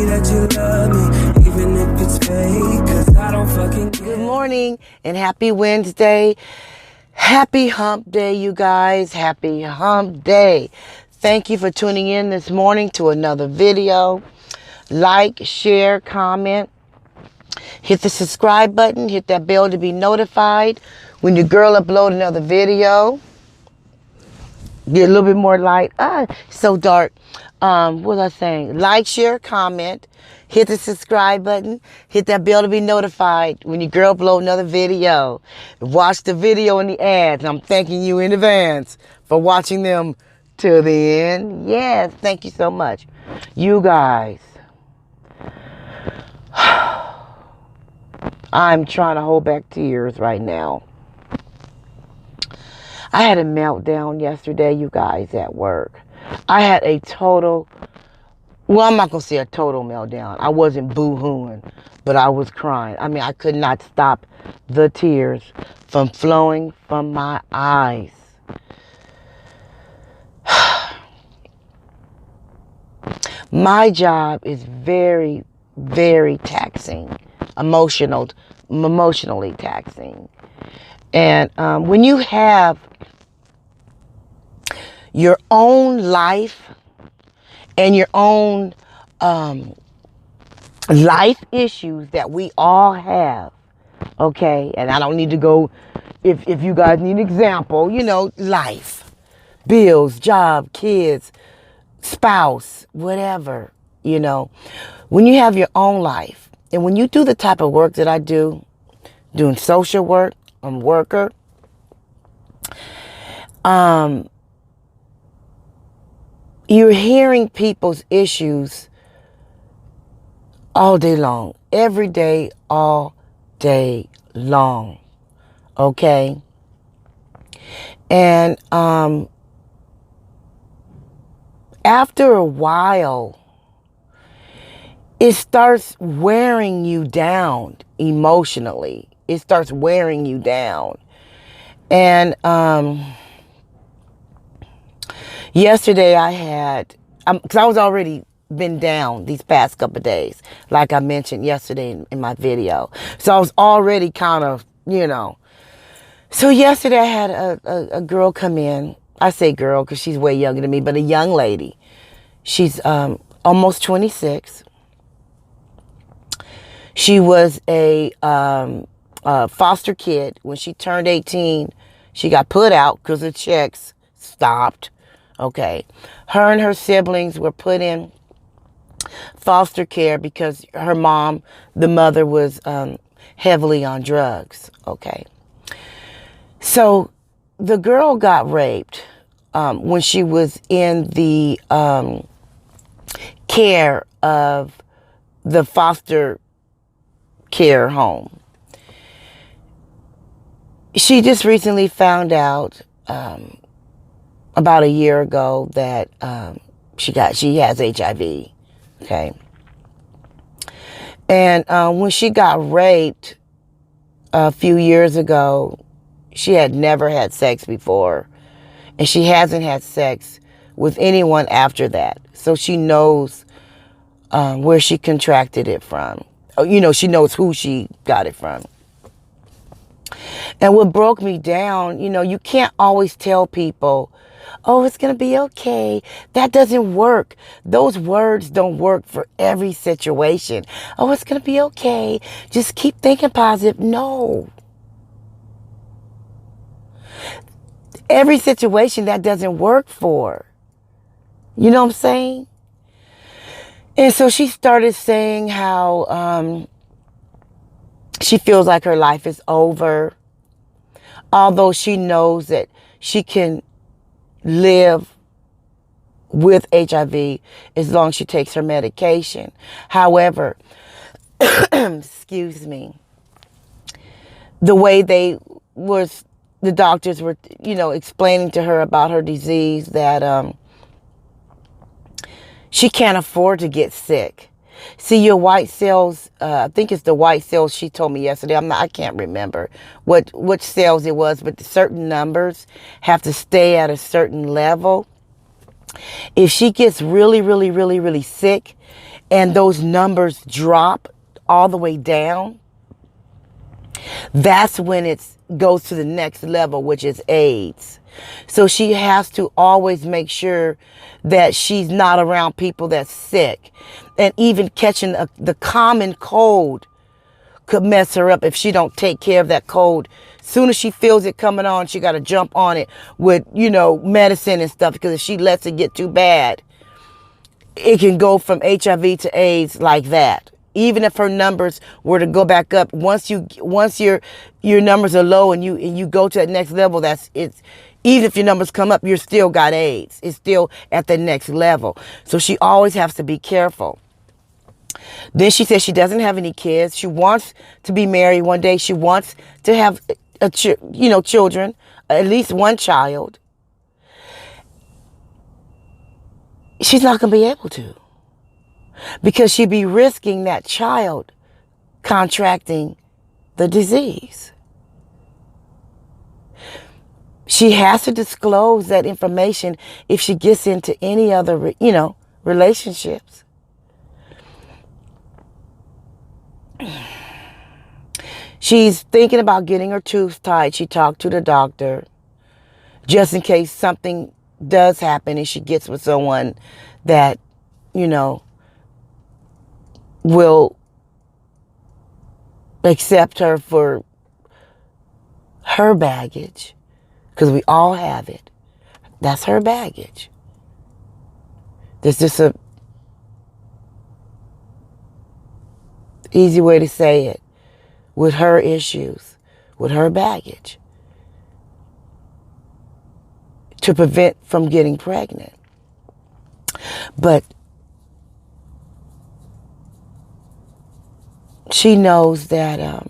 me that you love me, even if it's fake, 'cause I don't fucking care. Good morning and happy Wednesday. Happy hump day, you guys. Happy hump day. Thank you for tuning in this morning to another video. Like, share, comment. Hit the subscribe button. Hit that bell to be notified when your girl upload another video. Get a little bit more light. So dark. What was I saying? Like, share, comment. Hit the subscribe button. Hit that bell to be notified when your girl upload another video. Watch the video and the ads. I'm thanking you in advance for watching them till the end. Yes, thank you so much. You guys. I'm trying to hold back tears right now. I had a meltdown yesterday, you guys, at work. I had a total, well, I'm not going to say a total meltdown. I wasn't boo-hooing, but I was crying. I mean, I could not stop the tears from flowing from my eyes. My job is very, very taxing, emotionally taxing. And when you have your own life and your own life issues that we all have, okay? And I don't need to go, if you guys need an example, you know, life, bills, job, kids, spouse, whatever, you know. When you have your own life and when you do the type of work that I do, doing social work, I'm a worker, you're hearing people's issues all day long, every day, all day long, okay? And after a while, it starts wearing you down emotionally. It starts wearing you down. And yesterday I had, because I was already been down these past couple of days, like I mentioned yesterday in my video. So I was already kind of, you know. So yesterday I had a girl come in. I say girl because she's way younger than me, but a young lady. She's almost 26. She was a foster kid. When she turned 18, she got put out because the checks stopped. Okay. Her and her siblings were put in foster care because her mom, the mother, was heavily on drugs. Okay. So the girl got raped when she was in the care of the foster care home. She just recently found out about a year ago that she has HIV. Okay. And when she got raped a few years ago, she had never had sex before, and she hasn't had sex with anyone after that. So she knows where she contracted it from. You know, she knows who she got it from. And what broke me down, you know, you can't always tell people, oh, it's going to be okay. That doesn't work. Those words don't work for every situation. Oh, it's going to be okay. Just keep thinking positive. No. Every situation that doesn't work for. You know what I'm saying? And so she started saying how she feels like her life is over, although she knows that she can live with HIV as long as she takes her medication. However, excuse me, the way the doctors were, you know, explaining to her about her disease, that she can't afford to get sick. See, your white cells, I think it's the white cells she told me yesterday. I can't remember which cells it was, but the certain numbers have to stay at a certain level. If she gets really, really, really, really sick and those numbers drop all the way down, that's when it goes to the next level, which is AIDS. So she has to always make sure that she's not around people that's sick. And even catching the common cold could mess her up if she don't take care of that cold. Soon as she feels it coming on, she got to jump on it with, medicine and stuff, because if she lets it get too bad, it can go from HIV to AIDS like that. Even if her numbers were to go back up, once your numbers are low and you go to that next level, even if your numbers come up, you're still got AIDS. It's still at the next level. So she always has to be careful. Then she says she doesn't have any kids. She wants to be married one day. She wants to have children, at least one child. She's not going to be able to, because she'd be risking that child contracting the disease. She has to disclose that information if she gets into any other, relationships. She's thinking about getting her tooth tied. She talked to the doctor just in case something does happen and she gets with someone that, will accept her for her baggage, because we all have it. That's her baggage. There's just a easy way to say it. With her issues, with her baggage, to prevent from getting pregnant. But she knows that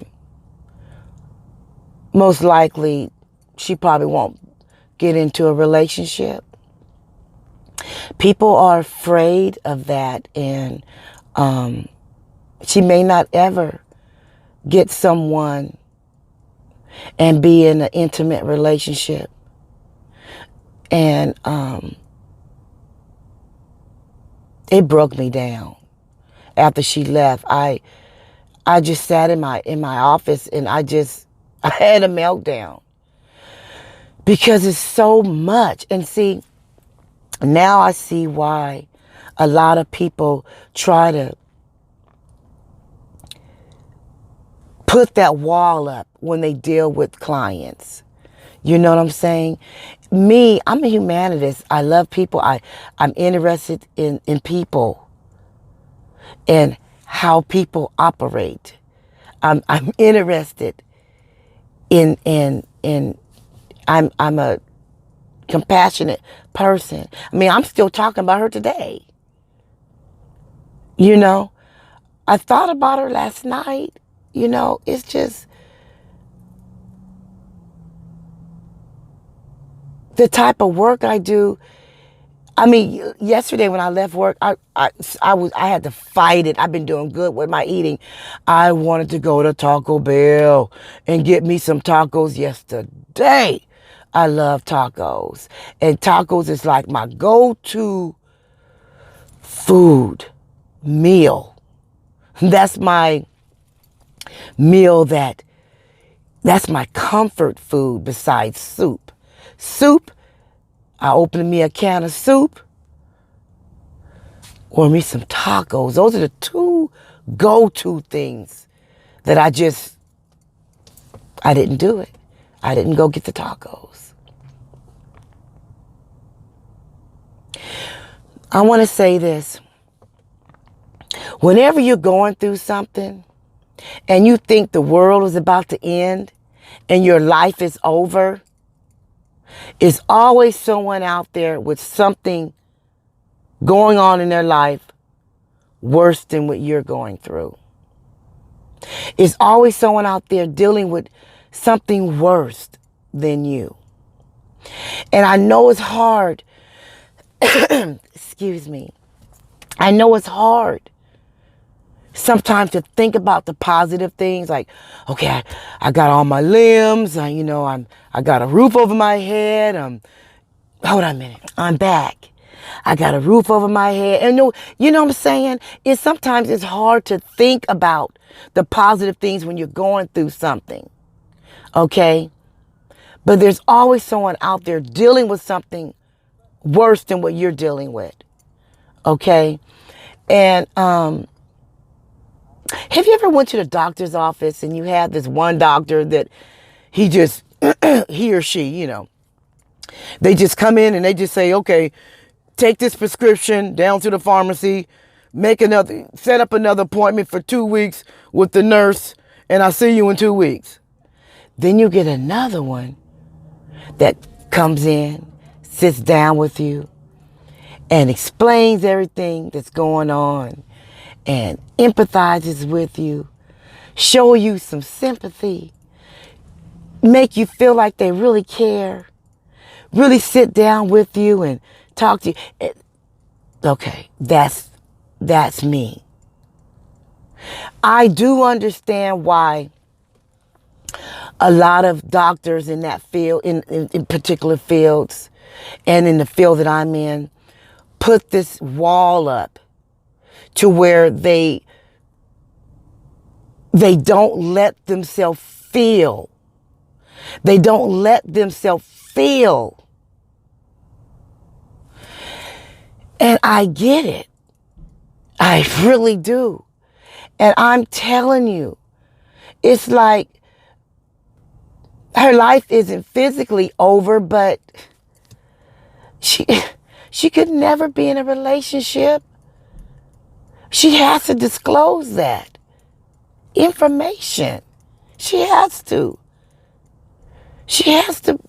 most likely she probably won't get into a relationship. People are afraid of that, and she may not ever get someone and be in an intimate relationship. And it broke me down after she left. I just sat in my office and I had a meltdown, because it's so much. And see, now I see why a lot of people try to put that wall up when they deal with clients. You know what I'm saying? Me, I'm a humanist. I love people. I'm interested in people and how people operate. I'm interested in I'm a compassionate person. I mean, I'm still talking about her today. I thought about her last night. It's just the type of work I do. I mean, yesterday when I left work, I had to fight it. I've been doing good with my eating. I wanted to go to Taco Bell and get me some tacos yesterday. I love tacos. And tacos is like my go-to food meal. That's my meal that's my comfort food besides soup. Soup, I open me a can of soup or me some tacos. Those are the two go-to things that I didn't do it. I didn't go get the tacos. I want to say this. Whenever you're going through something and you think the world is about to end and your life is over, it's always someone out there with something going on in their life worse than what you're going through. It's always someone out there dealing with something worse than you. And I know it's hard. Excuse me. I know it's hard sometimes to think about the positive things, like, okay, I got all my limbs, I got a roof over my head, hold on a minute, I'm back. I got a roof over my head. And you know what I'm saying? Sometimes it's hard to think about the positive things when you're going through something. Okay? But there's always someone out there dealing with something worse than what you're dealing with. Okay? And have you ever went to the doctor's office and you had this one doctor that he or she, you know, they just come in and they just say, okay, take this prescription down to the pharmacy, set up another appointment for 2 weeks with the nurse, and I'll see you in 2 weeks. Then you get another one that comes in, sits down with you, and explains everything that's going on, and empathizes with you, show you some sympathy, make you feel like they really care, really sit down with you and talk to you. Okay, that's me. I do understand why a lot of doctors in that field, in particular fields, and in the field that I'm in, put this wall up to where they don't let themselves feel. They don't let themselves feel. And I get it. I really do. And I'm telling you, it's like her life isn't physically over, but she could never be in a relationship. She has to disclose that information. She has to. She has to.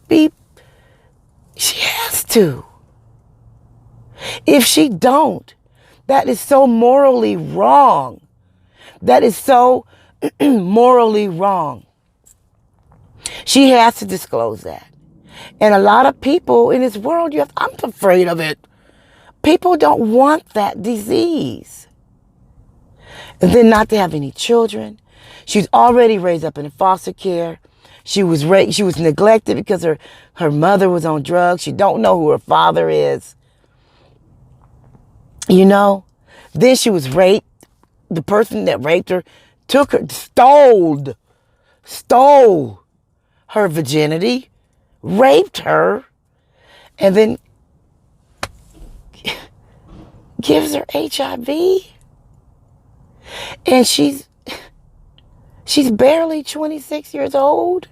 If she don't, that is so morally wrong. That is so morally wrong. She has to disclose that. And a lot of people in this world, I'm afraid of it. People don't want that disease. And then not to have any children. She's already raised up in foster care. She was neglected because her mother was on drugs. She don't know who her father is. You know? Then she was raped. The person that raped her stole her virginity, raped her, and then gives her HIV. And she's barely 26 years old.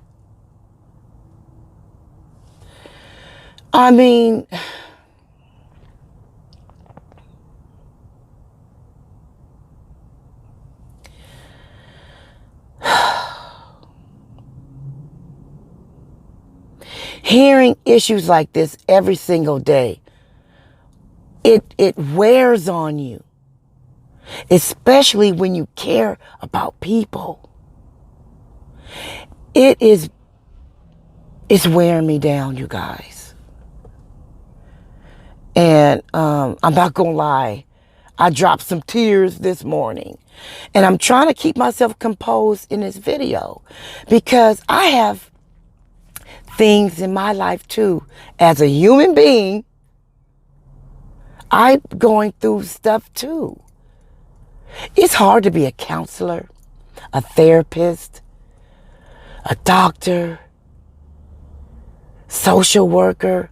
I mean, hearing issues like this every single day, it wears on you, especially when you care about people. It's wearing me down, you guys. And I'm not gonna lie, I dropped some tears this morning, and I'm trying to keep myself composed in this video because I have things in my life too. As a human being, I'm going through stuff too. It's hard to be a counselor, a therapist, a doctor, social worker,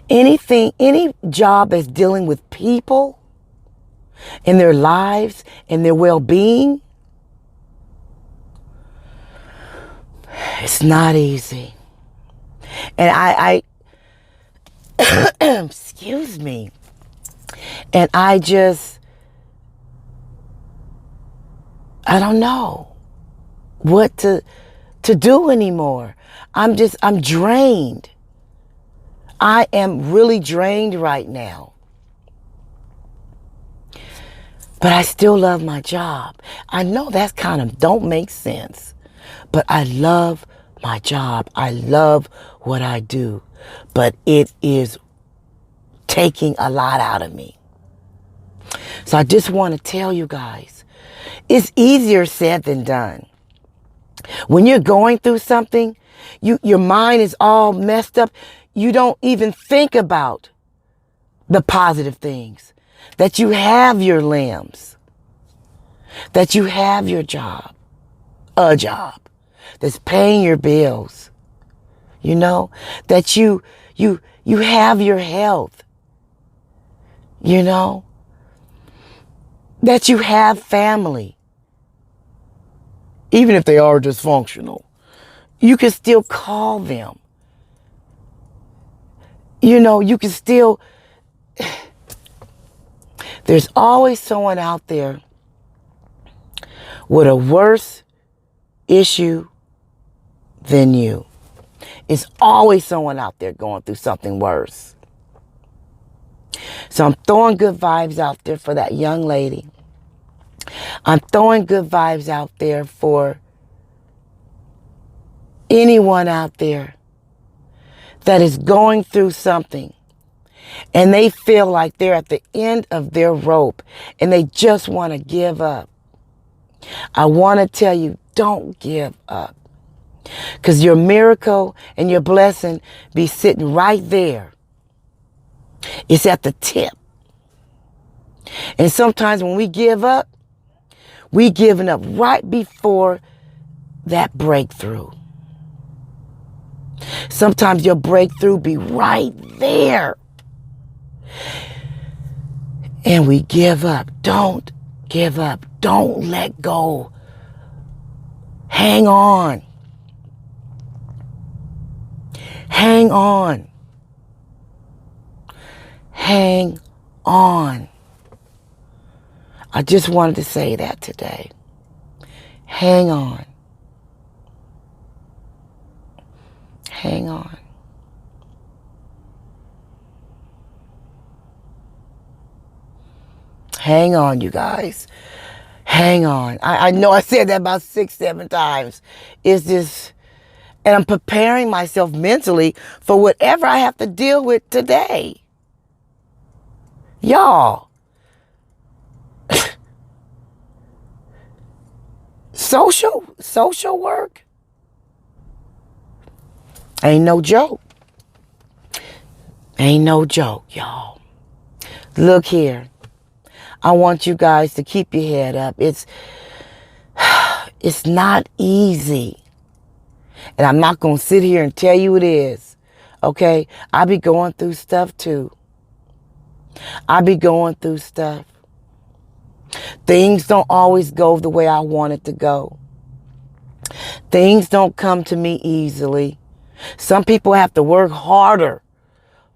any job that's dealing with people and their lives and their well-being. It's not easy. And I excuse me. And I don't know what to do anymore. I'm drained. I am really drained right now. But I still love my job. I know that kind of don't make sense. But I love my job. I love what I do. But it is taking a lot out of me. So I just want to tell you guys, it's easier said than done. When you're going through something, your mind is all messed up. You don't even think about the positive things. That you have your limbs. That you have your job. A job. That's paying your bills. You know? That you have your health. You know? That you have family. Even if they are dysfunctional. You can still call them. You know, you can still... There's always someone out there with a worse issue than you. It's always someone out there going through something worse. So I'm throwing good vibes out there for that young lady. I'm throwing good vibes out there for anyone out there that is going through something and they feel like they're at the end of their rope and they just want to give up. I want to tell you, don't give up. Because your miracle and your blessing be sitting right there. It's at the tip. And sometimes when we give up, we giving up right before that breakthrough. Sometimes your breakthrough be right there. And we give up. Don't give up. Don't let go. Hang on. Hang on. Hang on. I just wanted to say that today. Hang on. Hang on. Hang on, you guys. Hang on. I know I said that about 6, 7 times. It's just, and I'm preparing myself mentally for whatever I have to deal with today. Y'all. Social work ain't no joke. Ain't no joke, y'all. Look here. I want you guys to keep your head up. It's not easy. And I'm not going to sit here and tell you it is. Okay? I be going through stuff too. I be going through stuff. Things don't always go the way I want it to go. Things don't come to me easily. Some people have to work harder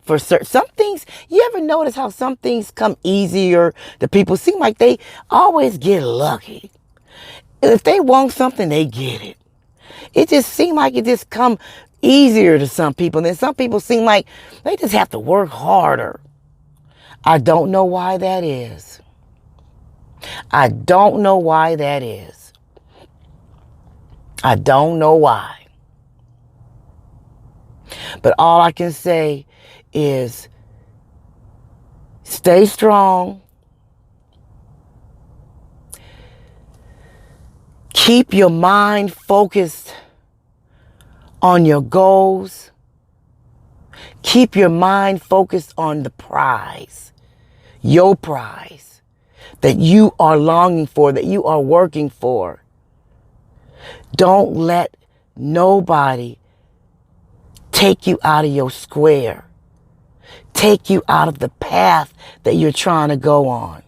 for some things. You ever notice how some things come easier to people? Seem like they always get lucky. If they want something, they get it. It just seems like it just come easier to some people. And then some people seem like they just have to work harder. I don't know why that is. I don't know why that is. I don't know why. But all I can say is stay strong. Keep your mind focused on your goals. Keep your mind focused on the prize, your prize that you are longing for, that you are working for. Don't let nobody take you out of your square, take you out of the path that you're trying to go on.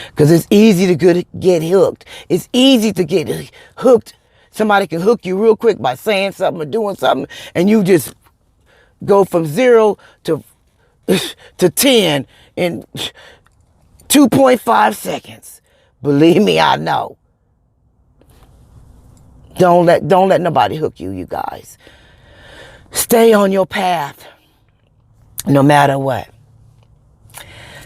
Because it's easy to get hooked. It's easy to get hooked. Somebody can hook you real quick by saying something or doing something, and you just go from 0 to 10 in 2.5 seconds. Believe me, I know. Don't let nobody hook you, you guys. Stay on your path, no matter what.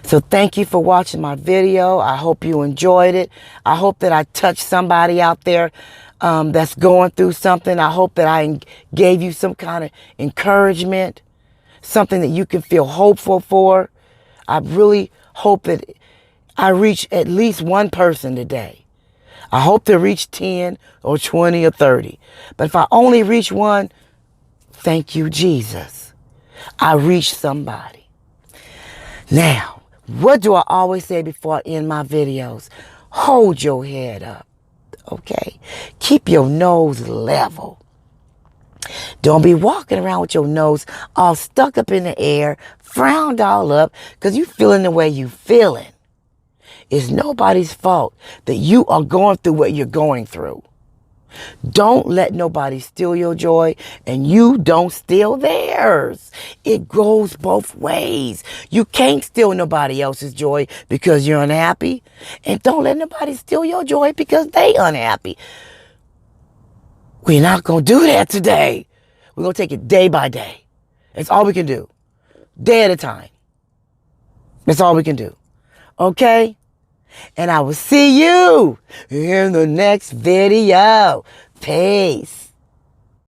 So thank you for watching my video. I hope you enjoyed it. I hope that I touched somebody out there that's going through something. I hope that I gave you some kind of encouragement, something that you can feel hopeful for. I really hope that I reach at least one person today. I hope to reach 10 or 20 or 30. But if I only reach one, thank you, Jesus. I reached somebody. Now, what do I always say before I end my videos? Hold your head up, okay? Keep your nose level. Don't be walking around with your nose all stuck up in the air, frowned all up, because you feeling the way you feeling. It's nobody's fault that you are going through what you're going through. Don't let nobody steal your joy, and you don't steal theirs. It goes both ways. You can't steal nobody else's joy because you're unhappy, and don't let nobody steal your joy because they unhappy. We're not going to do that today. We're going to take it day by day. That's all we can do. Day at a time. That's all we can do. Okay? And I will see you in the next video. Peace.